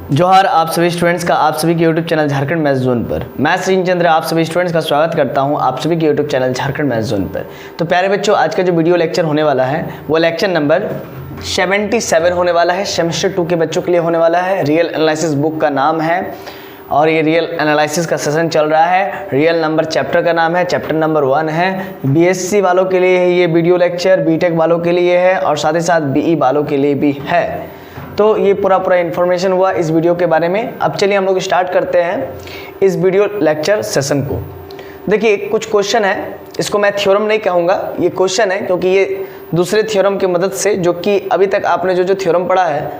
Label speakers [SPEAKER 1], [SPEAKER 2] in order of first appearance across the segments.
[SPEAKER 1] जोहार आप सभी स्टूडेंट्स का आप सभी के YouTube channel Jharkhand maths zone पर। मैं श्री चंद्र आप सभी स्टूडेंट्स का स्वागत करता हूं आप सभी के YouTube channel Jharkhand maths zone पर। तो प्यारे बच्चों, आज का जो वीडियो लेक्चर होने वाला है वो लेक्चर नंबर 77 होने वाला है। सेमेस्टर 2 के बच्चों के लिए होने वाला है। रियल एनालिसिस बुक का नाम है और ये रियल एनालिसिस का सेशन चल रहा है। रियल नंबर चैप्टर का नाम है, चैप्टर नंबर 1 है। बीएससी वालों के लिए है ये वीडियो लेक्चर, बीटेक वालों के लिए है और साथ ही साथ बीई वालों के लिए भी है। तो ये पूरा इन्फॉर्मेशन हुआ इस वीडियो के बारे में। अब चलिए हम लोग स्टार्ट करते हैं इस वीडियो लेक्चर सेशन को। देखिए कुछ क्वेश्चन है, इसको मैं थ्योरम नहीं कहूँगा, ये क्वेश्चन है क्योंकि ये दूसरे थ्योरम की मदद से, जो कि अभी तक आपने जो थ्योरम पढ़ा है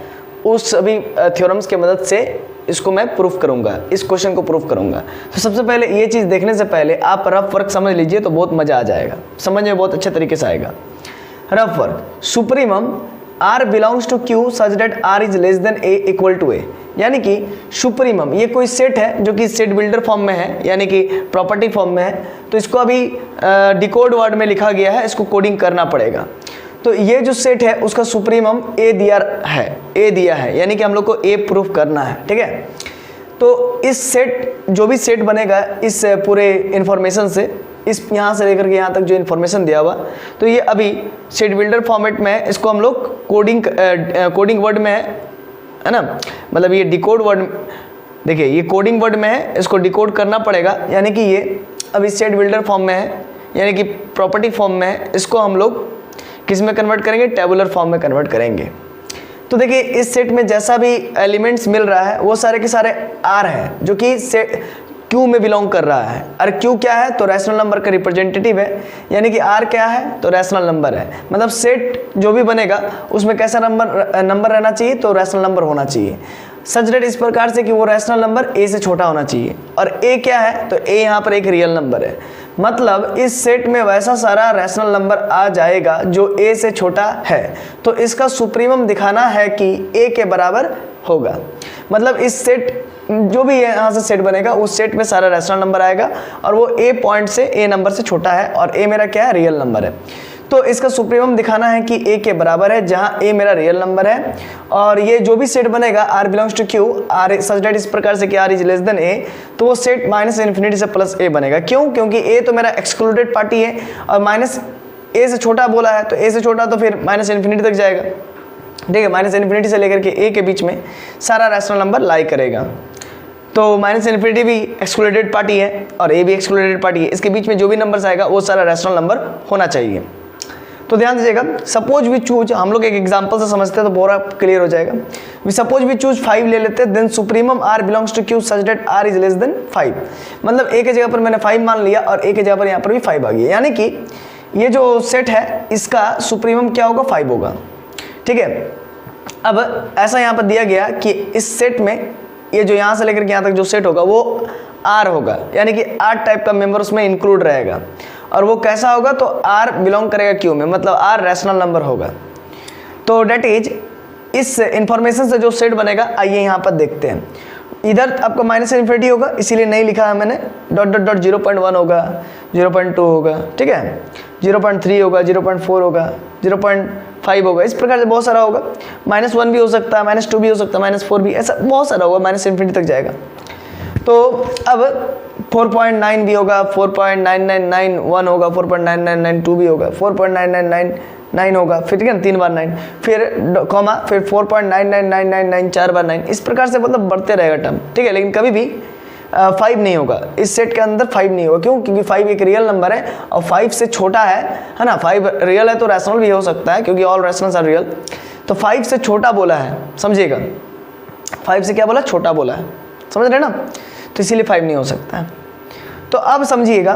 [SPEAKER 1] उस सभी थ्योरम्स के मदद से इसको मैं प्रूफ करूंगा, इस क्वेश्चन को प्रूफ करूंगा। तो सबसे पहले ये चीज़ देखने से पहले आप रफ वर्क समझ लीजिए तो बहुत मज़ा आ जाएगा, समझ में बहुत अच्छे तरीके से आएगा। Rough work, supremum R belongs to Q such that R is less than A equal to A, यानी कि सुप्रीमम ये कोई सेट है जो कि सेट बिल्डर फॉर्म में है, यानी कि प्रॉपर्टी फॉर्म में है। तो इसको अभी डिकोड वर्ड में लिखा गया है, इसको कोडिंग करना पड़ेगा। तो ये जो सेट है उसका सुप्रीमम A दिया है, यानी कि हम लोग को A प्रूफ करना है, ठीक है। तो इस सेट जो भी सेट बनेगा इस पूरे इंफॉर्मेशन से, इस यहाँ से लेकर के यहाँ तक जो इन्फॉर्मेशन दिया हुआ, तो ये अभी सेट बिल्डर फॉर्मेट में है। इसको हम लोग कोडिंग वर्ड में है ना, मतलब ये डिकोड वर्ड, देखिए ये कोडिंग वर्ड में है, इसको डिकोड करना पड़ेगा। यानी कि ये अभी सेट बिल्डर फॉर्म में है, यानी कि प्रॉपर्टी फॉर्म में है। इसको हम लोग किस में कन्वर्ट करेंगे, टेबुलर फॉर्म में कन्वर्ट करेंगे। तो देखिए इस सेट में जैसा भी एलिमेंट्स मिल रहा है वो सारे के सारे आर हैं, जो कि सेट Q में बिलोंग कर रहा है। और Q क्या है, तो रैशनल नंबर का रिप्रेजेंटेटिव है, यानी कि R क्या है, तो रैशनल नंबर है। मतलब सेट जो भी बनेगा उसमें कैसा नंबर रहना चाहिए, तो रैशनल नंबर होना चाहिए। सच डेट इस प्रकार से कि वो रैशनल नंबर A से छोटा होना चाहिए। और A क्या है, तो A यहाँ पर एक रियल नंबर है। मतलब इस सेट में वैसा सारा रैशनल नंबर आ जाएगा जो A से छोटा है। तो इसका सुप्रीमम दिखाना है कि A के बराबर होगा। मतलब इस सेट जो भी यहाँ से सेट बनेगा उस सेट में सारा रैशनल नंबर आएगा और वो A पॉइंट से A नंबर से छोटा है और A मेरा क्या है, रियल नंबर है। तो इसका सुप्रीमम दिखाना है कि A के बराबर है, जहाँ A मेरा रियल नंबर है। और ये जो भी सेट बनेगा R belongs to Q, R such that इस प्रकार से कि R is less than A, तो वो सेट माइनस इन्फिनिटी से प्लस A बनेगा। क्यों? क्योंकि A तो मेरा एक्सक्लूडेड पार्टी है और माइनस A से छोटा बोला है, तो A से छोटा तो फिर माइनस इन्फिनिटी तक जाएगा, ठीक है। माइनस इन्फिनिटी से लेकर के A के बीच में सारा रैशनल नंबर लाई करेगा। तो माइनस इन्फिनिटी भी एक्सक्लूडेड पार्टी है और A भी एक्सक्लूडेड पार्टी है, इसके बीच में जो भी नंबर्स आएगा वो सारा रैशनल नंबर होना चाहिए। तो ध्यान दीजिएगा, सपोज वी चूज, हम लोग एक एग्जांपल से समझते हैं तो पूरा क्लियर हो जाएगा। वी सपोज वी चूज 5 ले लेते हैं, then supremum R belongs to Q such that R is less than 5। मतलब A के जगह पर मैंने 5 मान लिया और A के जगह पर यहाँ पर भी 5 आ गया, यानी कि ये जो सेट है इसका सुप्रीमम क्या होगा, 5 होगा, ठीक है। अब ऐसा यहाँ पर दिया गया कि इस सेट में ये जो यहाँ से लेकर के यहाँ तक जो सेट होगा वो R होगा, यानी कि R टाइप का मेंबर उसमें इंक्लूड रहेगा। और वो कैसा होगा, तो R बिलोंग करेगा Q में, मतलब R रैशनल नंबर होगा। तो डेट इज इस इंफॉर्मेशन से जो सेट बनेगा, आइए यहाँ पर देखते हैं। इधर आपका माइनस इन्फिनिटी होगा, इसीलिए नहीं लिखा है मैंने, डॉट डॉट डॉट 0.1 होगा, 0.2 होगा, ठीक है, 0.3 होगा, 0.4 होगा, 0.5 होगा, इस प्रकार से बहुत सारा होगा। -1 भी हो सकता है, -2 भी हो सकता है, -4 भी, ऐसा बहुत सारा होगा, माइनस इन्फिनिटी तक जाएगा। तो अब 4.9 भी होगा, 4.9991 होगा, 4.9992 भी होगा, 4.9999 होगा, फिर ठीक है ना, 3 बार 9, फिर कॉमा, फिर 4.999999 4 बार 9, इस प्रकार से मतलब बढ़ते रहेगा टर्म, ठीक है। लेकिन कभी भी 5 नहीं होगा, इस सेट के अंदर 5 नहीं होगा। क्यों? क्योंकि 5 एक रियल नंबर है और 5 से छोटा है ना। 5 रियल है तो रैशनल भी हो सकता है, क्योंकि ऑल रैशनल्स आर रियल। तो 5 से छोटा बोला है, समझिएगा, 5 से क्या बोला, छोटा बोला है, समझ रहे ना, तो इसीलिए 5 नहीं हो सकता है। तो अब समझिएगा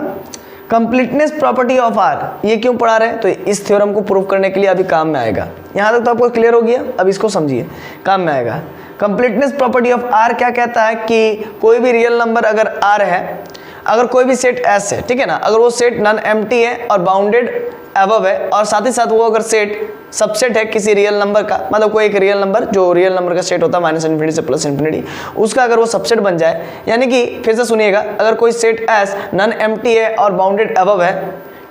[SPEAKER 1] कंप्लीटनेस प्रॉपर्टी ऑफ R, ये क्यों पढ़ा रहे हैं, तो इस थ्योरम को प्रूव करने के लिए अभी काम में आएगा। यहाँ तक तो आपको क्लियर हो गया, अब इसको समझिए, काम में आएगा। कंप्लीटनेस प्रॉपर्टी ऑफ R क्या कहता है कि कोई भी रियल नंबर अगर R है, अगर कोई भी सेट S है, ठीक है ना, अगर वो सेट नॉन एम्प्टी है और बाउंडेड अबव है, और साथ ही साथ वो अगर सेट सबसेट है किसी रियल नंबर का, मतलब कोई एक रियल नंबर जो रियल नंबर का सेट होता है माइनस इन्फिनिटी से प्लस इन्फिनिटी, उसका अगर वो सबसेट बन जाए, यानी कि फिर से सुनिएगा, अगर कोई सेट S नॉन एम्प्टी है और बाउंडेड अबव है,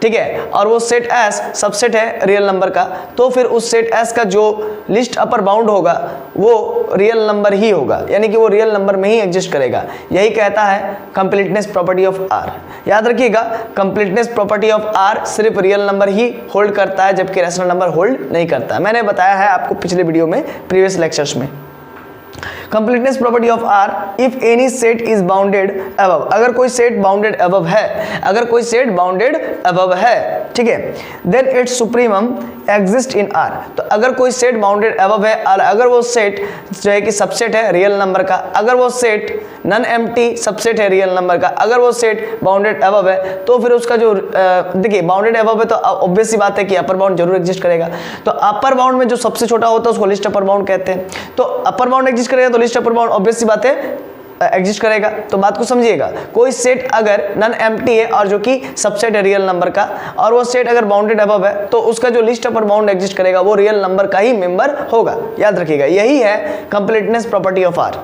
[SPEAKER 1] ठीक है, और वो सेट एस सबसेट है रियल नंबर का, तो फिर उस सेट एस का जो लिस्ट अपर बाउंड होगा वो रियल नंबर ही होगा, यानी कि वो रियल नंबर में ही एग्जिस्ट करेगा। यही कहता है कंप्लीटनेस प्रॉपर्टी ऑफ आर। याद रखिएगा, कंप्लीटनेस प्रॉपर्टी ऑफ आर सिर्फ रियल नंबर ही होल्ड करता है, जबकि रैशनल नंबर होल्ड नहीं करता है। मैंने बताया है आपको पिछले वीडियो में, प्रीवियस लेक्चर्स में। Completeness property of R, if any set is bounded above, अगर कोई सेट बाउंडेड अबव है, अगर कोई सेट बाउंडेड अबव है, ठीक है, then its supremum exist in R. तो अगर कोई सेट बाउंडेड अबव है और अगर वो सेट जो है कि सबसेट है रियल नंबर का, अगर वो सेट नॉन एम्प्टी सबसेट है रियल नंबर का, अगर वो सेट बाउंडेड अबव है, तो फिर उसका जो देखिए बाउंडेड अबव है तो ऑब्वियस सी बात है कि अपर बाउंड जरूर एग्जिस्ट करेगा। तो अपर बाउंड में जो सबसे छोटा होता है उसको लिस्ट अपर बाउंड कहते हैं। तो अपर बाउंड एग्जिस्ट करेगा तो लिस्ट अपर बाउंड ऑब्वियस सी बात है एग्जिस्ट करेगा। तो बात को समझिएगा, कोई सेट अगर नॉन एम्प्टी है और जो कि सबसेट है रियल नंबर का, और वो सेट अगर बाउंडेड अबव है, तो उसका जो लिस्ट अपर बाउंड एग्जिस्ट करेगा वो रियल नंबर का ही मेंबर होगा। याद रखिएगा, यही है कंप्लीटनेस प्रॉपर्टी ऑफ आर।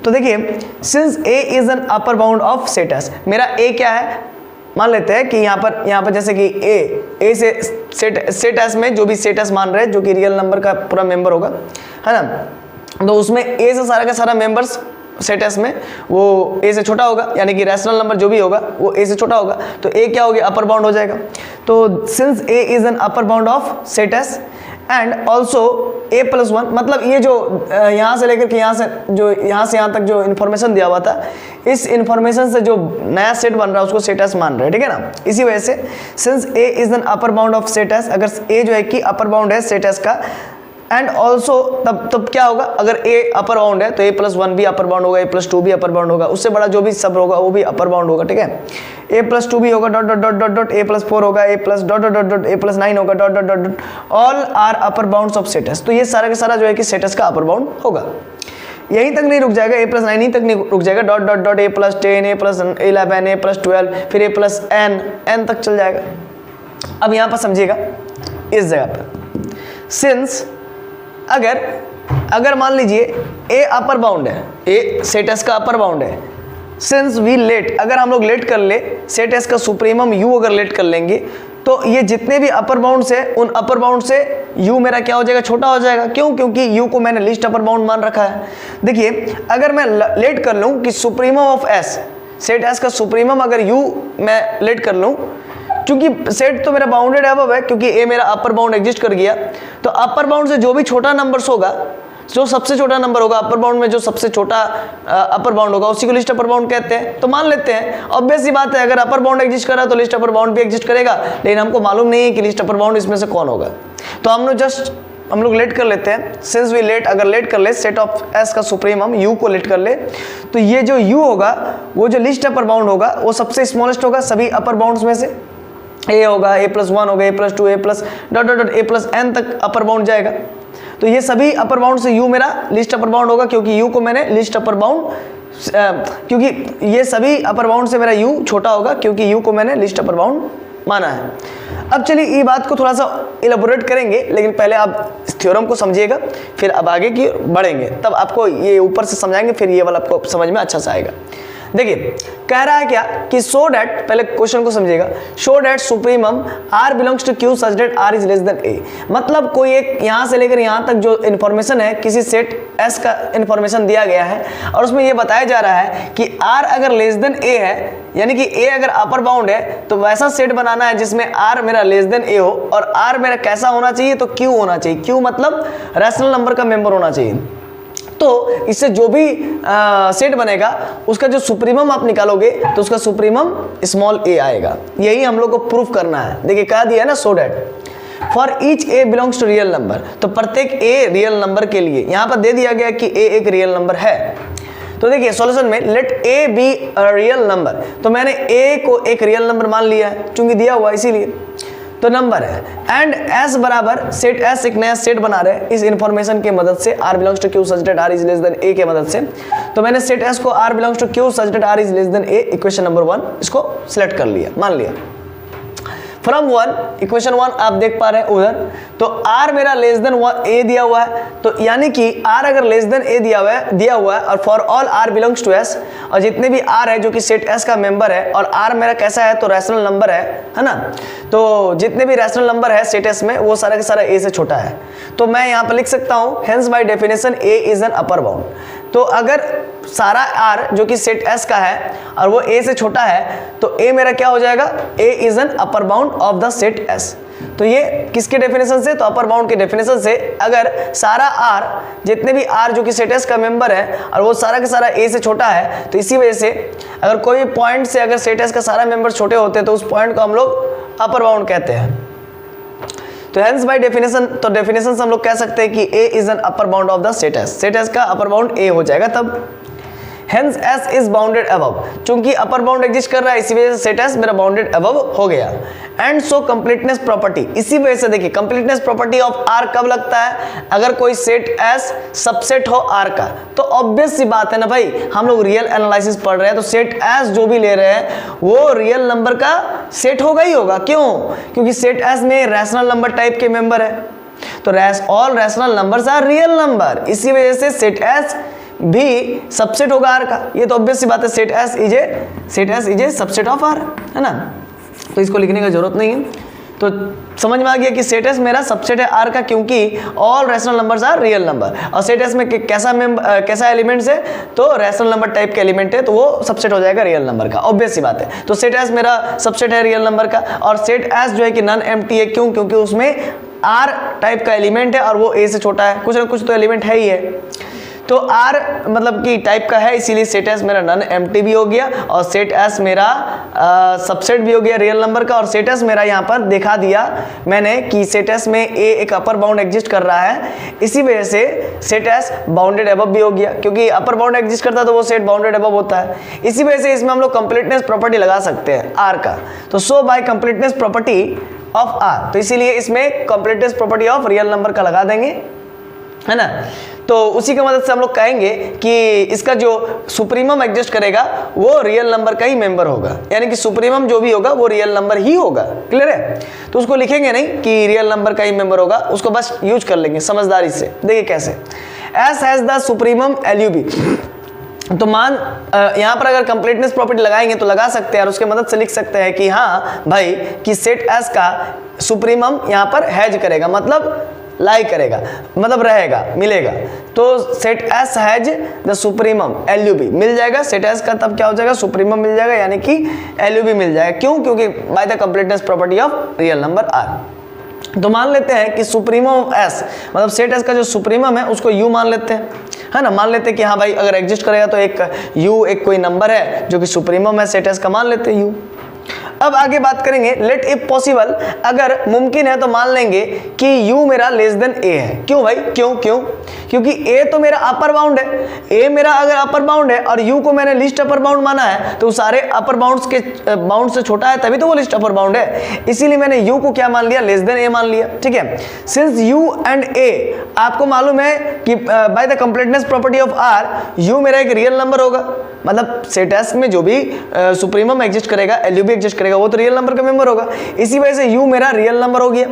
[SPEAKER 1] तो देखिए, since A is an upper bound of set S, मेरा ए क्या है, मान लेते हैं कि यहाँ पर जैसे कि ए से सेट एस में जो भी सेट एस मान रहे हैं, जो कि रियल नंबर का पूरा मेंबर होगा, है ना, तो उसमें ए से सारा का सारा मेंबर्स सेट एस में वो ए से छोटा होगा, यानी कि रैशनल नंबर जो भी होगा वो ए से छोटा होगा, तो ए क्या हो गया, अपर बाउंड हो जाएगा। तो since A is an upper bound of set S and also a plus one, मतलब ये जो यहाँ से लेकर के यहाँ से यहाँ तक जो इन्फॉर्मेशन दिया हुआ था, इस इन्फॉर्मेशन से जो नया सेट बन रहा है उसको सेट एस मान रहे हैं, ठीक है ना। इसी वजह से since A is an upper bound of set S, अगर ए जो है कि अपर बाउंड है सेट एस का, एंड ऑल्सो तब क्या होगा, अगर ए अपर बाउंड है तो ए प्लस वन भी अपर बाउंड होगा, ए प्लस टू भी अपर बाउंड होगा, उससे बड़ा जो भी सब होगा वो भी अपर बाउंड होगा, ठीक है। ए प्लस टू भी होगा dot dot dot dot dot, a plus four होगा, a plus dot dot dot dot, a plus nine होगा dot dot dot dot, all are upper bounds of set S. तो ये सारा का सारा जो है कि सेट एस का अपर बाउंड होगा। यहीं तक नहीं रुक जाएगा, ए प्लस नाइन ही तक नहीं रुक जाएगा, dot dot dot a plus 10, A plus 11, A plus 12, फिर ए प्लस एन तक चल जाएगा। अब यहाँ पर समझिएगा, इस जगह पर सिंस अगर मान लीजिए ए अपर बाउंड है, ए सेट एस का अपर बाउंड है, सिंस वी लेट, अगर हम लोग लेट कर ले सेट एस का सुप्रीमम यू अगर लेट कर लेंगे, तो ये जितने भी अपर बाउंड से उन अपर बाउंड से u मेरा क्या हो जाएगा, छोटा हो जाएगा। क्यों? क्योंकि u को मैंने लिस्ट अपर बाउंड मान रखा है। देखिए, अगर मैं लेट कर लूँ कि supremum of s, set s का सुप्रीमम अगर u मैं लेट कर लूँ, क्योंकि सेट तो मेरा बाउंडेड अबव है, क्योंकि a मेरा अपर बाउंड एग्जिस्ट कर गया, तो अपर बाउंड से जो भी छोटा नंबर्स होगा, जो सबसे छोटा नंबर होगा अपर बाउंड में, जो सबसे छोटा अपर बाउंड होगा उसी को लिस्ट अपर बाउंड कहते हैं। तो मान लेते हैं, ऑब्वियस सी बात है, अगर अपर बाउंड एग्जिस्ट कर रहा है तो लिस्ट अपर बाउंड भी एग्जिस्ट करेगा, लेकिन हमको मालूम नहीं है कि लिस्ट अपर बाउंड इसमें से कौन होगा। तो हम लोग लेट कर लेते हैं, सिंस वी लेट, अगर लेट कर ले सेट ऑफ एस का सुप्रीमम यू को लेट कर ले, तो ये जो यू होगा वो जो लिस्ट अपर बाउंड होगा वो सबसे स्मॉलेस्ट होगा सभी अपर बाउंड्स में से। ए होगा, ए प्लस वन होगा, a plus two, A plus dot dot dot, a plus N तक अपर बाउंड जाएगा। तो ये सभी अपर बाउंड से u मेरा लिस्ट अपर बाउंड होगा, क्योंकि u को मैंने लिस्ट अपर बाउंड, क्योंकि ये सभी अपर बाउंड से मेरा u छोटा होगा, क्योंकि u को मैंने लिस्ट अपर बाउंड माना है। अब चलिए ये बात को थोड़ा सा इलेबोरेट करेंगे, लेकिन पहले आप इस थ्योरम को समझिएगा, फिर अब आगे की बढ़ेंगे, तब आपको ये ऊपर से समझाएंगे, फिर ये वाला आपको समझ में अच्छा से आएगा। देखिए, कह रहा है क्या कि सो डैट, पहले क्वेश्चन को समझिएगा, so that supremum R belongs to Q such that R is less than a. मतलब कोई एक यहाँ से लेकर यहाँ तक जो इन्फॉर्मेशन है, किसी सेट एस का इन्फॉर्मेशन दिया गया है, और उसमें ये बताया जा रहा है कि आर अगर लेस देन ए है, यानी कि ए अगर अपर बाउंड है, तो वैसा सेट बनाना है जिसमें आर मेरा लेस देन ए हो, और आर मेरा कैसा होना चाहिए, तो क्यू होना चाहिए। क्यू मतलब रैशनल नंबर का मेंबर होना चाहिए। तो इससे जो भी सेट बनेगा उसका जो सुप्रीमम आप निकालोगे तो उसका सुप्रीमम स्मॉल ए आएगा। यही हम लोग को प्रूफ करना है। देखिए, कह दिया ना, so that for each A belongs to real number, तो प्रत्येक ए रियल नंबर के लिए यहाँ पर दे दिया गया कि ए एक रियल नंबर है। तो देखिए सॉल्यूशन में let A be a real number, तो मैंने ए को एक रियल नंबर मान लिया है चूंकि दिया हुआ इसीलिए, तो नंबर है। एंड एस बराबर सेट एस, एक नया सेट बना रहे हैं इस इंफॉर्मेशन के मदद से, R belongs to Q such that R is less than a के मदद से। तो मैंने सेट एस को R belongs to Q such that R is less than a, equation number 1 इसको सिलेक्ट कर लिया, मान लिया। फ्रॉम 1, इक्वेशन 1 आप देख पा रहे हैं उधर, तो r मेरा लेस देन a दिया हुआ है, तो यानी कि r अगर लेस देन a दिया हुआ है और for all r belongs to s, और जितने भी r है जो कि सेट s का मेंबर है, और r मेरा कैसा है तो रैशनल नंबर है ना, तो जितने भी रैशनल नंबर है सेट s में वो सारा का सारा a से छोटा है, तो मैं यहाँ पर लिख सकता हूँ hence by definition a is an upper bound. तो अगर सारा r जो कि सेट s का है और वो a से छोटा है तो a मेरा क्या हो जाएगा, a is an upper bound of the set s। तो ये किसके डेफिनेशन से, तो अपर बाउंड के डेफिनेशन से, अगर सारा r जितने भी r जो कि सेट s का मेंबर है और वो सारा का सारा a से छोटा है, तो इसी वजह से अगर कोई पॉइंट से अगर सेट s का सारा मेंबर छोटे होते हैं तो उस पॉइंट को हम लोग अपर बाउंड कहते हैं। तो हेंस बाय डेफिनेशन, तो डेफिनेशन से हम लोग कह सकते हैं कि a is an upper bound of the set s, set s का अपर बाउंड a हो जाएगा तब। Hence s is bounded above, चूंकि अपर बाउंड एग्जिस्ट कर रहा है इसी वजह से सेट s मेरा बाउंडेड अबव हो गया। एंड सो कंप्लीटनेस प्रॉपर्टी, इसी वजह से देखिए कंप्लीटनेस प्रॉपर्टी ऑफ r कब लगता है, अगर कोई सेट s सबसेट हो r का, तो ऑब्वियस सी बात है ना भाई, हम लोग रियल एनालिसिस पढ़ रहे हैं तो सेट s जो भी ले रहे हैं वो रियल नंबर का सेट होगा ही होगा। क्यों, क्योंकि सेट s में रैशनल नंबर टाइप के मेंबर है, तो all rational numbers are real number, इसी वजह से सेट s भी सबसेट होगा r का, ये तो ऑब्वियस सी बात है, set s is a subset of r, है ना, तो इसको लिखने की जरूरत नहीं है। तो समझ में आ गया कि सेट s मेरा सबसेट है r का, क्योंकि all rational numbers are real number, और सेट s में कैसा एलिमेंट्स है, तो रैशनल नंबर टाइप के एलिमेंट है, तो वो सबसेट हो जाएगा रियल नंबर का, ऑब्वियस सी बात है। तो सेट s मेरा सबसेट है रियल नंबर का, और सेट s जो है कि नॉन एम्प्टी है, क्यों, क्योंकि उसमें r टाइप का एलिमेंट है और वो a से छोटा है, कुछ ना कुछ तो एलिमेंट है ही है, तो r मतलब कि टाइप का है, इसीलिए सेट s मेरा नॉन एम्प्टी भी हो गया, और सेट s मेरा सबसेट भी हो गया रियल नंबर का, और सेट s मेरा यहाँ पर दिखा दिया मैंने कि सेट s में a एक अपर बाउंड एग्जिस्ट कर रहा है, इसी वजह से सेट s बाउंडेड अबव भी हो गया, क्योंकि अपर बाउंड एग्जिस्ट करता है तो वो सेट बाउंडेड अबव होता है, इसी वजह से इसमें हम लोग कंप्लीटनेस प्रॉपर्टी लगा सकते हैं r का। तो so by completeness property of r, तो इसीलिए इसमें completeness property of real number का लगा देंगे, है ना। तो उसी की मदद से हम लोग कहेंगे कि इसका जो सुप्रीमम एग्जिस्ट करेगा वो रियल नंबर का ही मेंबर होगा, यानी कि सुप्रीमम जो भी होगा वो रियल नंबर ही होगा, क्लियर है। तो उसको लिखेंगे नहीं कि रियल नंबर का ही मेंबर होगा, उसको बस यूज कर लेंगे समझदारी से। देखिए कैसे, एस हैज द सुप्रीमम एलयूबी, तो मान यहाँ पर अगर कंप्लीटनेस प्रॉपर्टी लगाएंगे तो लगा सकते हैं और उसके मदद से लिख सकते हैं कि हाँ भाई कि सेट एस का सुप्रीमम यहाँ पर हैज करेगा, मतलब लाई करेगा, मतलब रहेगा, मिलेगा, तो set S has the supremum LUB मिल जाएगा, सेट एस का तब क्या हो जाएगा, सुप्रीमम मिल जाएगा, यानी कि एलयूबी मिल जाएगा। क्यों, क्योंकि by the completeness property of real number R. तो मान लेते हैं कि सुप्रीमम ऑफ एस, मतलब सेट एस का जो सुप्रीमम है उसको यू मान लेते हैं, है ना, मान लेते हैं कि हाँ भाई अगर एग्जिस्ट करेगा तो एक यू एक कोई नंबर है जो कि सुप्रीमम है सेट एस का, मान लेते हैं यू। अब आगे बात करेंगे, लेट इफ पॉसिबल, अगर मुमकिन है तो मान लेंगे कि u मेरा लेस देन a है। क्यों भाई, क्यों, क्योंकि a तो मेरा अपर बाउंड है, a मेरा अगर अपर बाउंड है और u को मैंने लिस्ट अपर बाउंड माना है तो सारे अपर बाउंड्स के बाउंड से छोटा है तभी तो वो लिस्ट अपर बाउंड है, इसीलिए मैंने u को क्या मान लिया, लेस देन a मान लिया, ठीक है। सिंस u एंड a आपको मालूम है कि bye the completeness property of r u मेरा एक रियल नंबर होगा, मतलब सेट एस में जो भी सुप्रीमम एग्जिस्ट करेगा, एलयूबी एग्जिस्ट करेगा, वो तो रियल नंबर का मेंबर होगा, इसी वजह से u मेरा रियल नंबर हो गया।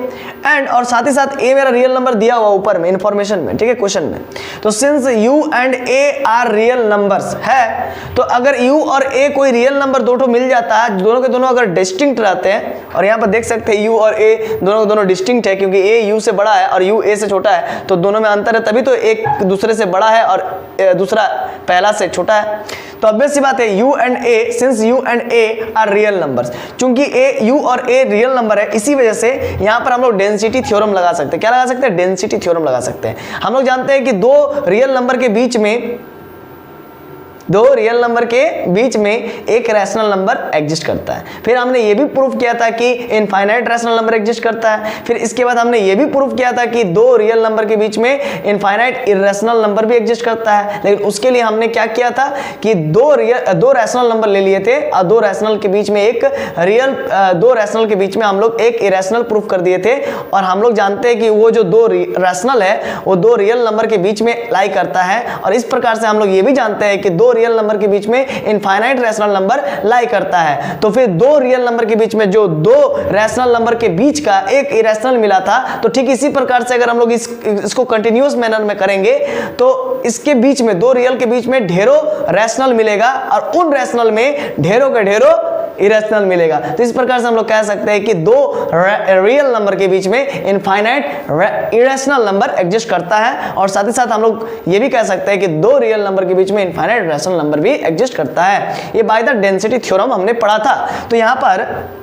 [SPEAKER 1] एंड और साथ ही साथ a मेरा रियल नंबर दिया हुआ ऊपर में इंफॉर्मेशन में, ठीक है, क्वेश्चन में। तो since u and a are real numbers है, तो अगर u और a कोई रियल नंबर दो मिल जाता है, दोनों के दोनों अगर डिस्टिंक्ट रहते हैं, और यहाँ पर देख सकते हैं u और a दोनों के दोनों डिस्टिंक्ट है, क्योंकि a u से बड़ा है और u a से छोटा है, तो दोनों में अंतर है, तभी तो एक दूसरे से बड़ा है और दूसरा पहला से छोटा है। तो ऑब्वियस सी बात है u and a, since u and a are real numbers, चूंकि u और a रियल नंबर है, इसी वजह से यहाँ पर हम लोग डेंसिटी थ्योरम लगा सकते हैं। क्या लगा सकते हैं, डेंसिटी थ्योरम लगा सकते हैं। हम लोग जानते हैं कि दो रियल नंबर के बीच में एक रैशनल नंबर एग्जिस्ट करता है। फिर हमने ये भी प्रूफ किया था कि इनफाइनाइट रैशनल नंबर एग्जिस्ट करता है। फिर इसके बाद हमने ये भी प्रूफ किया था कि दो रियल नंबर के बीच में इनफाइनाइट इररेशनल नंबर भी एग्जिस्ट करता है। लेकिन उसके लिए हमने क्या किया था कि दो रैशनल नंबर ले लिए थे और दो रैशनल के बीच में हम लोग एक इरेशनल प्रूफ कर दिए थे। और हम लोग जानते हैं कि वो जो दो रैशनल है वो दो रियल नंबर के बीच में लाई करता है। और इस प्रकार से हम लोग ये भी जानते हैं कि दो रियल नंबर के बीच में इनफाइनाइट रैशनल नंबर लाई करता है। तो फिर दो रियल नंबर के बीच में जो दो रैशनल नंबर के बीच का एक इरेशनल मिला था, तो ठीक इसी प्रकार से अगर हम लोग इसको कंटिन्यूअस मैनर में करेंगे तो इसके बीच में, दो रियल के बीच में ढेरों रैशनल मिलेगा और उन रैशनल में ढेरों के ढेरों इरेशनल मिलेगा। तो इस प्रकार से हम लोग कह सकते हैं कि दो रियल नंबर के बीच में इनफाइनाइट इरेशनल नंबर एग्जिस्ट करता है, और साथ ही साथ हम लोग ये भी कह सकते हैं कि दो रियल नंबर के बीच में इनफाइनाइट रैशनल नंबर भी एग्जिस्ट करता है। ये बाय द डेंसिटी थ्योरम हमने पढ़ा था। तो यहां पर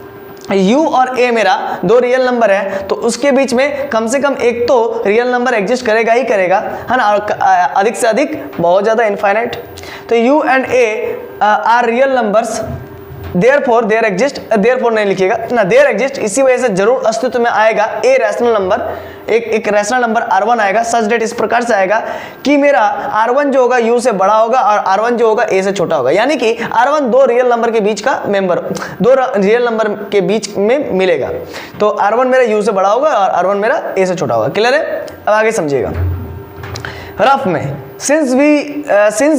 [SPEAKER 1] u और a मेरा दो रियल नंबर है, तो उसके बीच में कम से कम एक तो रियल नंबर एग्जिस्ट करेगा ही करेगा, है ना, और अधिक से अधिक बहुत ज्यादा इनफाइनाइट। तो u and a are real numbers, therefore there exist, therefore नहीं लिखिएगा ना, देयर एग्जिस्ट, इसी वजह से जरूर अस्तित्व में आएगा ए रैशनल नंबर, एक रैशनल नंबर R1 आएगा, सच डेट इस प्रकार से आएगा कि मेरा R1 जो होगा U से बड़ा होगा और R1 जो होगा A से छोटा होगा। यानी कि R1 दो रियल नंबर के बीच का मेंबर, दो रियल नंबर के बीच में मिलेगा। तो R1 मेरा U से बड़ा होगा और R1 मेरा A से छोटा होगा। क्लियर है? अब आगे समझिएगा। रफ में since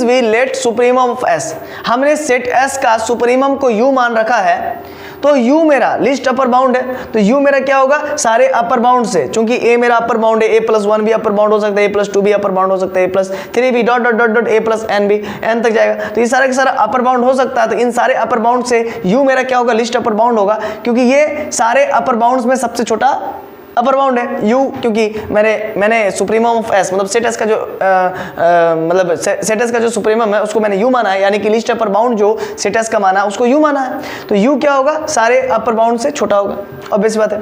[SPEAKER 1] we let supremum of S, हमने सेट S का सुप्रीमम को U मान रखा है, तो U मेरा लिस्ट अपर बाउंड है, तो U मेरा क्या होगा, सारे अपर बाउंड से, चूंकि A मेरा अपर बाउंड है, A+1 भी अपर बाउंड हो सकता है, A+2 भी अपर बाउंड हो सकता है, A+3 भी dot dot dot dot A+n भी n तक जाएगा। तो ये सारा का सारा अपर बाउंड हो सकता है। तो इन सारे अपर बाउंड से U मेरा क्या होगा, लिस्ट अपर बाउंड होगा, क्योंकि ये सारे अपर बाउंड्स में सबसे छोटा अपर बाउंड है U, क्योंकि मैंने सुप्रीमम ऑफ S मतलब सेट S का जो मतलब सेट S का जो सुप्रीमम है उसको मैंने U माना है, यानी कि लिस्ट अपर बाउंड जो सेट S का माना है उसको U माना है। तो U क्या होगा, सारे अपर बाउंड से छोटा होगा, ऑब्वियस बात है।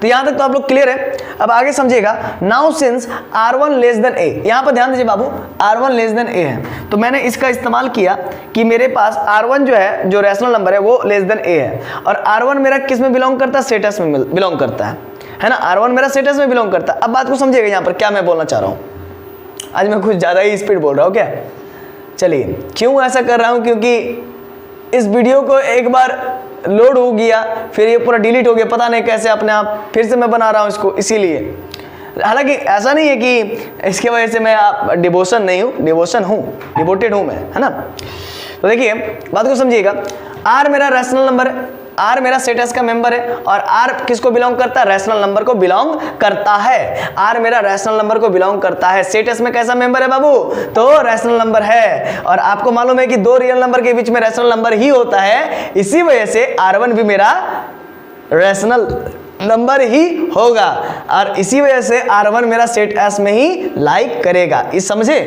[SPEAKER 1] तो यहां तक तो आप लोग क्लियर है। अब आगे समझिएगा। Now since R1 less than A, यहां पर ध्यान दीजिए बाबू, R1 लेस देन A है, तो मैंने इसका इस्तेमाल किया कि मेरे पास R1 जो है, जो रैशनल नंबर है वो लेस देन A है, और R1 मेरा किस में बिलोंग करता है, सेट S में बिलोंग करता है ना, R1 मेरा सेट S में बिलोंग करता है। अब बात को समझिएगा यहाँ पर क्या मैं बोलना चाह रहा हूँ। आज मैं कुछ ज़्यादा ही स्पीड बोल रहा हूँ क्या? चलिए, क्यों ऐसा कर रहा हूँ, क्योंकि इस वीडियो को एक बार लोड हो गया, फिर ये पूरा डिलीट हो गया, पता नहीं कैसे अपने आप फिर से मैं बना रहा हूँ इसको, इसीलिए। हालांकि ऐसा नहीं है कि इसके वजह से मैं आप डिवोशन नहीं हूँ, डिवोशन हूँ, डिवोटेड हूँ मैं, है ना। तो देखिए बात को समझिएगा। R मेरा रैशनल नंबर है, R मेरा सेट S का मेंबर है, और R किसको बिलोंग करता है, रैशनल नंबर को बिलोंग करता है। R मेरा रैशनल नंबर को बिलोंग करता है। सेट S में कैसा मेंबर है बाबू, तो रैशनल नंबर है, और आपको मालूम है कि दो रियल नंबर के बीच में रैशनल नंबर ही होता है, इसी वजह से R1 भी मेरा रैशनल नंबर ही होगा, और इसी वजह से R1 मेरा सेट S में ही लाइक करेगा, इस समझे।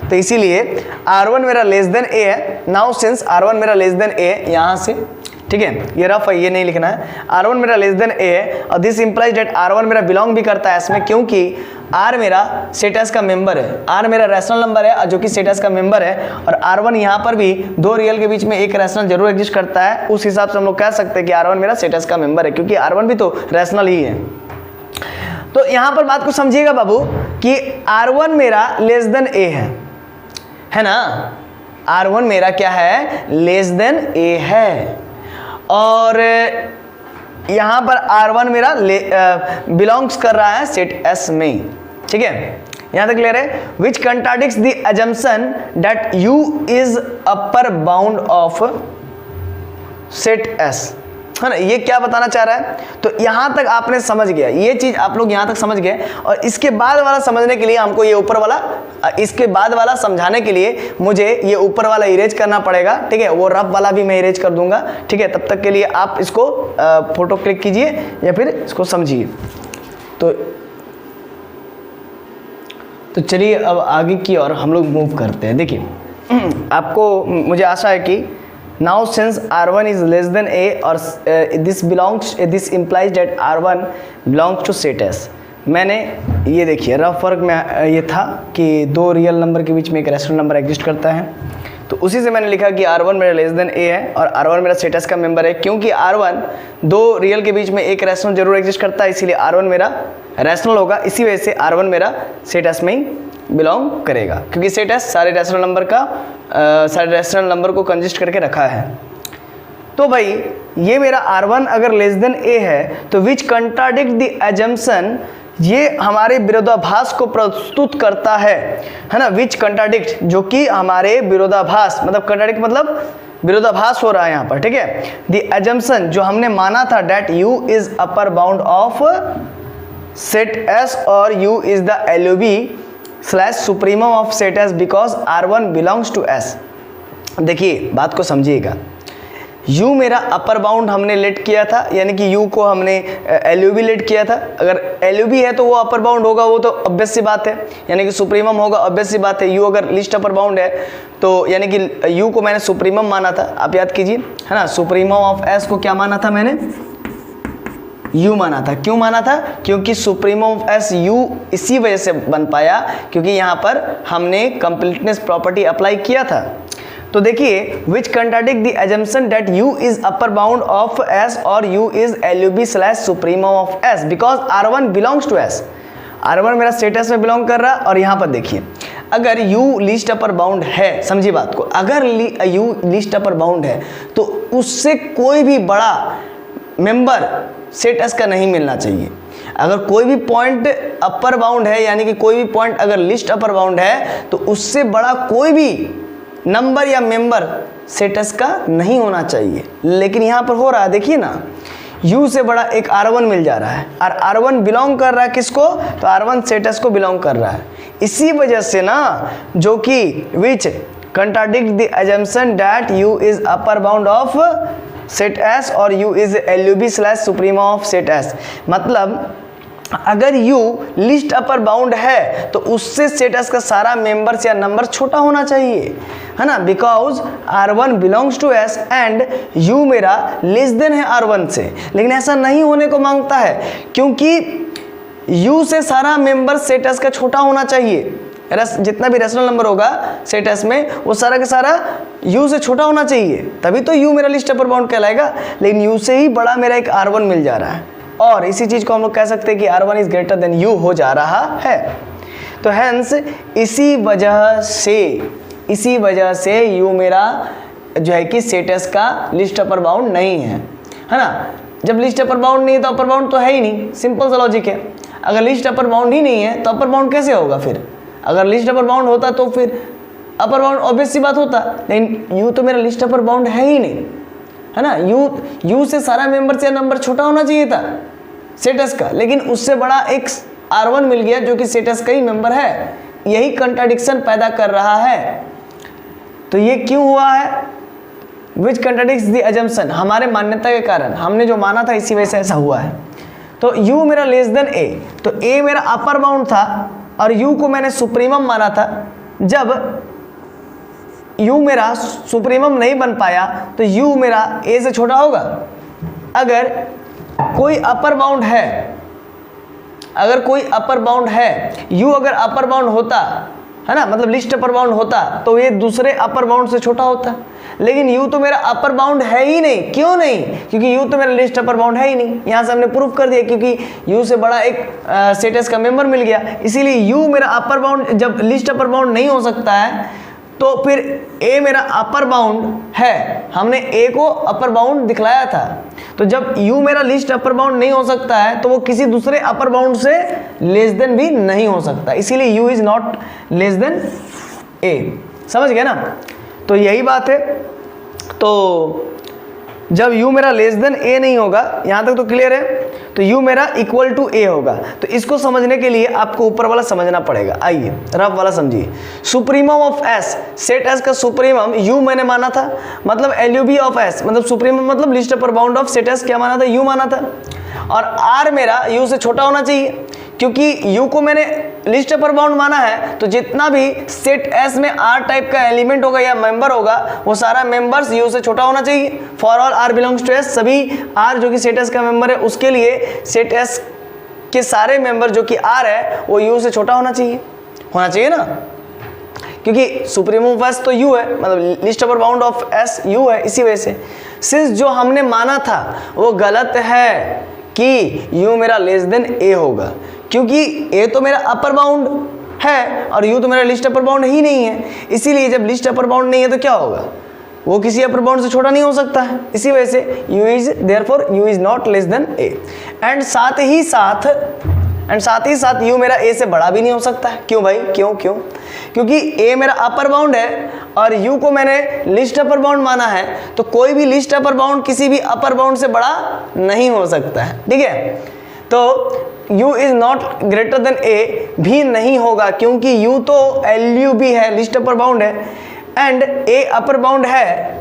[SPEAKER 1] तो इसीलिए R1 मेरा लेस देन A है। नाउ सिंस R1 मेरा लेस देन A, यहां से ठीक है, ये रफ है, ये नहीं लिखना है। R1 मेरा लेस देन A है, और दिस इंप्लाइज डेट R1 मेरा बिलोंग भी करता है S में, क्योंकि R मेरा सेट S का मेंबर है, R मेरा रैशनल नंबर है जो कि सेट S का मेंबर है, और R1 यहाँ पर भी दो रियल के बीच में एक रैशनल जरूर एग्जिस्ट करता है। उस हिसाब से हम लोग कह सकते हैं कि R1 मेरा सेट S का मेंबर है, क्योंकि R1 भी तो रैशनल ही है। तो यहाँ पर बात को समझिएगा बाबू कि R1 मेरा लेस देन A है ना, R1 मेरा क्या है, लेस देन A है, और यहाँ पर R1 मेरा बिलोंग्स कर रहा है सेट S में, ठीक है, यहाँ तक क्लियर है। Which contradicts the assumption that U is upper bound of set S, है ना। ये क्या बताना चाह रहा है, तो यहाँ तक आपने समझ गया, ये चीज आप लोग यहाँ तक समझ गए, और इसके बाद वाला समझने के लिए हमको ये ऊपर वाला, इसके बाद वाला समझाने के लिए मुझे ये ऊपर वाला इरेज करना पड़ेगा, ठीक है। वो रफ वाला भी मैं इरेज कर दूंगा, ठीक है। तब तक के लिए आप इसको फोटो क्लिक कीजिए या फिर इसको समझिए। तो चलिए अब आगे की और हम लोग मूव करते हैं। देखिए आपको, मुझे आशा है कि now since R1 is less than A, और this implies that R1 belongs to set S। मैंने ये देखिए रफ वर्क में ये था कि दो रियल नंबर के बीच में एक रैशनल नंबर एग्जिस्ट करता है, तो उसी से मैंने लिखा कि R1 मेरा लेस देन A है और R1 मेरा सेट S का मेंबर है, क्योंकि R1 दो रियल के बीच में एक रैशनल जरूर एग्जिस्ट करता है, इसीलिए R1 मेरा रैशनल होगा। इसी वजह से R1 मेरा सेट S में ही बिलोंग करेगा, क्योंकि सेट S सारे रैशनल नंबर का सारे रैशनल नंबर को कंजिस्ट करके रखा है। तो भाई ये मेरा R1 अगर लेस देन A है, तो विच कंट्राडिक्ट द अजम्पशन ये हमारे विरोधाभास को प्रस्तुत करता है ना, विच कंट्राडिक्ट, जो कि हमारे विरोधाभास, मतलब कंट्राडिक्ट मतलब विरोधाभास हो रहा है यहाँ पर, ठीक है। द एजम्पशन, जो हमने माना था, that u is upper bound of set S और u is the LUB / supremum of set S because R1 belongs to S। देखिए बात को समझिएगा, u मेरा अपर बाउंड हमने लेट किया था, यानी कि u को हमने LUB लेट किया था। अगर LUB है तो वो अपर बाउंड होगा, वो तो ऑब्वियस सी बात है, यानी कि सुप्रीमम होगा, ऑब्वियस सी बात है। u अगर लिस्ट अपर बाउंड है तो यानी कि u को मैंने सुप्रीमम माना था, आप याद कीजिए, है ना। सुप्रीमम ऑफ S को क्या माना था मैंने? u माना था। क्यों माना था? क्योंकि सुप्रीमम ऑफ S u इसी वजह से बन पाया क्योंकि यहाँ पर हमने कंप्लीटनेस प्रॉपर्टी अप्लाई किया था। तो देखिए, which contradict the assumption that u is upper bound of S और u is LUB / supremum of S because R1 belongs to S। R1 मेरा सेट S में बिलोंग कर रहा है। और यहाँ पर देखिए, अगर u लिस्ट अपर बाउंड है, समझिए बात को, अगर u लिस्ट अपर बाउंड है तो उससे कोई भी बड़ा मेंबर सेट S का नहीं मिलना चाहिए। अगर कोई भी पॉइंट अपर बाउंड है, यानी कि कोई भी पॉइंट अगर लिस्ट अपर बाउंड है तो उससे बड़ा कोई भी नंबर या मेंबर सेट S का नहीं होना चाहिए। लेकिन यहाँ पर हो रहा है, देखिए ना, u से बड़ा एक R1 मिल जा रहा है और R1 बिलोंग कर रहा है किसको? तो R1 सेट S को बिलोंग कर रहा है। इसी वजह से ना, जो कि which contradict the assumption that u is upper bound of set S और u is LUB / supremum of set S। मतलब अगर u लिस्ट अपर बाउंड है तो उससे सेट S का सारा मेंबर्स या नंबर छोटा होना चाहिए, है ना, because R1 belongs to S and u मेरा लेस देन है R1 से। लेकिन ऐसा नहीं होने को मांगता है क्योंकि u से सारा मेंबर सेट S का छोटा होना चाहिए। जितना भी रेशनल नंबर होगा सेट S में वो सारा का सारा u से छोटा होना चाहिए, तभी तो u मेरा लिस्ट अपर बाउंड कहलाएगा। लेकिन u से ही बड़ा मेरा एक R1 मिल जा रहा है और इसी चीज़ को हम लोग कह सकते हैं कि R1 is greater than u हो जा रहा है। तो हैंस इसी वजह से u मेरा जो है कि सेट S का लिस्ट अपर बाउंड नहीं है ना। जब लिस्ट अपर बाउंड नहीं है तो अपर बाउंड तो है ही नहीं, सिंपल सा लॉजिक है। अगर लिस्ट अपर बाउंड ही नहीं है तो अपर बाउंड कैसे होगा फिर? अगर लिस्ट अपर बाउंड होता तो फिर अपर बाउंड ऑब्वियस सी बात होता, लेकिन u तो मेरा लिस्ट अपर बाउंड है ही नहीं, है ना। u से सारा मेंबर से नंबर छोटा होना चाहिए था सेट S का, लेकिन उससे बड़ा एक R1 मिल गया जो कि सेट S का ही मेंबर है। यही कंट्राडिक्शन पैदा कर रहा है। तो ये क्यों हुआ है? विच कंट्राडिक्ट्स द एजम्पशन, हमारे मान्यता के कारण, हमने जो माना था इसी वजह से ऐसा हुआ है। तो u मेरा लेस देन a, तो a मेरा अपर बाउंड था और u को मैंने सुप्रीमम माना था। जब u मेरा सुप्रीमम नहीं बन पाया तो u मेरा a से छोटा होगा। अगर कोई अपर बाउंड है, u अगर अपर बाउंड होता, है ना, मतलब लिस्ट अपर बाउंड होता तो ये दूसरे अपर बाउंड से छोटा होता। लेकिन u तो मेरा अपर बाउंड है ही नहीं। क्यों नहीं? क्योंकि u तो मेरा लिस्ट अपर बाउंड है ही नहीं। यहाँ से हमने प्रूफ कर दिया क्योंकि u से बड़ा एक सेट S का मेंबर मिल गया, इसीलिए u मेरा अपर बाउंड, जब लिस्ट अपर बाउंड नहीं हो सकता है तो फिर a मेरा अपर बाउंड है, हमने a को अपर बाउंड दिखलाया था। तो जब u मेरा लिस्ट अपर बाउंड नहीं हो सकता है तो वो किसी दूसरे अपर बाउंड से लेस देन भी नहीं हो सकता, इसीलिए u is not less than a। समझ गए ना? तो यही बात है। तो जब u मेरा लेस देन a नहीं होगा, यहाँ तक तो क्लियर है, तो u मेरा इक्वल टू a होगा। तो इसको समझने के लिए आपको ऊपर वाला समझना पड़ेगा। आइए रफ वाला समझिए। Supremum of S, set S का सुप्रीमम u मैंने माना था, मतलब LUB ऑफ S, मतलब सुप्रीमम मतलब list upper bound of set S क्या माना था? u माना था। और r मेरा u से छोटा होना चाहिए क्योंकि u को मैंने लिस्ट अपर बाउंड माना है, तो जितना भी सेट S में r टाइप का एलिमेंट होगा या मेंबर होगा वो सारा मेंबर्स u से छोटा होना चाहिए। For all r belongs to S, सभी r जो कि सेट S का मेंबर है उसके लिए सेट S के सारे मेंबर जो कि r है वो u से छोटा होना चाहिए ना, क्योंकि सुप्रीमम ऑफ S तो u है, मतलब list upper bound of S u है। इसी वजह से सिंस जो हमने माना था वो गलत है कि u मेरा लेस देन a होगा, क्योंकि a तो मेरा अपर बाउंड है और u तो मेरा लिस्ट अपर बाउंड ही नहीं है। इसीलिए जब लिस्ट अपर बाउंड नहीं है तो क्या होगा? वो किसी अपर बाउंड से छोटा नहीं हो सकता है। इसी वजह से u is therefore u is not less than a। And साथ ही साथ एंड साथ ही साथ u मेरा a से बड़ा भी नहीं हो सकता है। क्यों भाई, क्यों क्यों? क्योंकि a मेरा अपर बाउंड है और u को मैंने लिस्ट अपर बाउंड माना है, तो कोई भी लिस्ट अपर बाउंड किसी भी अपर बाउंड से बड़ा नहीं हो सकता है। ठीक है, तो u is not greater than a भी नहीं होगा, क्योंकि u तो LU भी है, लिस्ट अपर बाउंड है, एंड a अपर बाउंड है,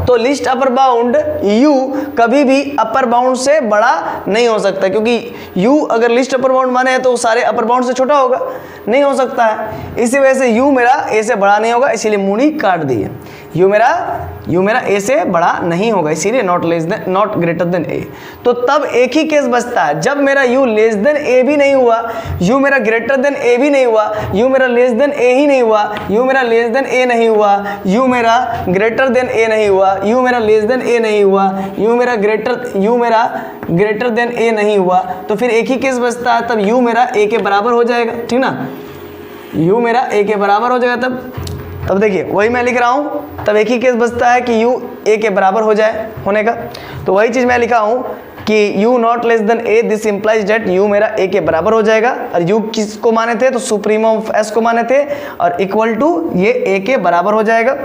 [SPEAKER 1] तो लिस्ट अपर बाउंड u कभी भी अपर बाउंड से बड़ा नहीं हो सकता, क्योंकि u अगर लिस्ट अपर बाउंड माने तो सारे अपर बाउंड से छोटा होगा, नहीं हो सकता है। इसी वजह से u मेरा a से बड़ा नहीं होगा, इसीलिए मूड़ी काट दी है। u मेरा a से बड़ा नहीं होगा, इसीलिए नॉट ग्रेटर देन a। तो तब एक ही केस बचता है, जब मेरा u लेस देन a भी नहीं हुआ, u मेरा ग्रेटर देन a भी नहीं हुआ, u मेरा लेस देन a ही नहीं हुआ, u मेरा लेस देन a नहीं हुआ, u मेरा ग्रेटर देन a नहीं हुआ, u मेरा लेस देन a नहीं हुआ, u मेरा ग्रेटर देन a नहीं हुआ, तो फिर एक ही केस बचता है, तब u मेरा a के बराबर हो जाएगा। ठीक ना, u मेरा a के बराबर हो जाएगा। तब देखिए वही मैं लिख रहा हूँ, तब एक ही केस बचता है कि u a के बराबर हो जाए होने का, तो वही चीज़ मैं लिखा हूँ कि u not less than a, this implies date u मेरा a के बराबर हो जाएगा। और u किसको माने थे, तो सुप्रीमम ऑफ s को माने थे, और इक्वल टू ये a के बराबर हो जाएगा।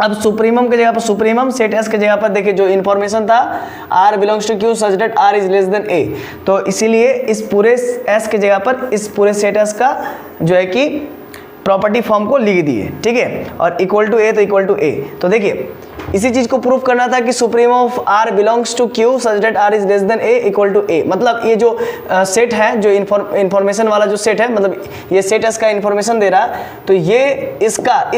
[SPEAKER 1] अब सुप्रीमम के जगह पर सुप्रीमम, सेट S के जगह पर देखिए जो इन्फॉर्मेशन था R belongs to Q such that R is less than A, तो इसीलिए इस पूरे S के जगह पर इस पूरे सेट S का जो है कि प्रॉपर्टी फॉर्म को लिख दिए। ठीक है, और इक्वल टू A तो इक्वल टू A। तो देखिए इसी चीज को प्रूफ करना था कि supremum of R belongs to Q such that R is less than A equal to A। मतलब ये जो सेट है, जो इन्फॉर्मेशन वाला जो सेट है, मतलब ये सेट S का इन्फॉर्मेशन दे रहा है, तो ये इस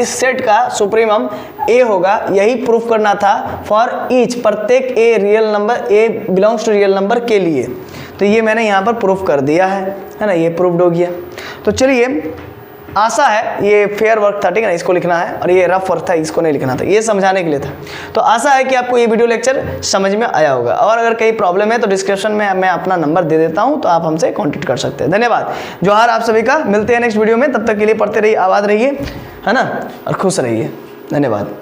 [SPEAKER 1] सेट का सुप्रीमम A होगा, यही प्रूफ करना था फॉर ईच, प्रत्येक A real number, A belongs to real number के लिए। तो ये मैंने यहाँ पर प्रूफ कर दिया है ना, ये प्रूफ्ड हो गया। तो चलिए, आशा है ये फेयर वर्क था, ठीक है ना, इसको लिखना है, और ये रफ वर्क था, इसको नहीं लिखना था, ये समझाने के लिए था। तो आशा है कि आपको ये वीडियो लेक्चर समझ में आया होगा, और अगर कहीं प्रॉब्लम है तो डिस्क्रिप्शन में मैं अपना नंबर दे देता हूं, तो आप हमसे कांटेक्ट कर सकते हैं। धन्यवाद, जोहार आप सभी का, मिलते हैं नेक्स्ट वीडियो में, तब तक के लिए पढ़ते रहिए, आबाद रहिए, है ना, और खुश रहिए। धन्यवाद।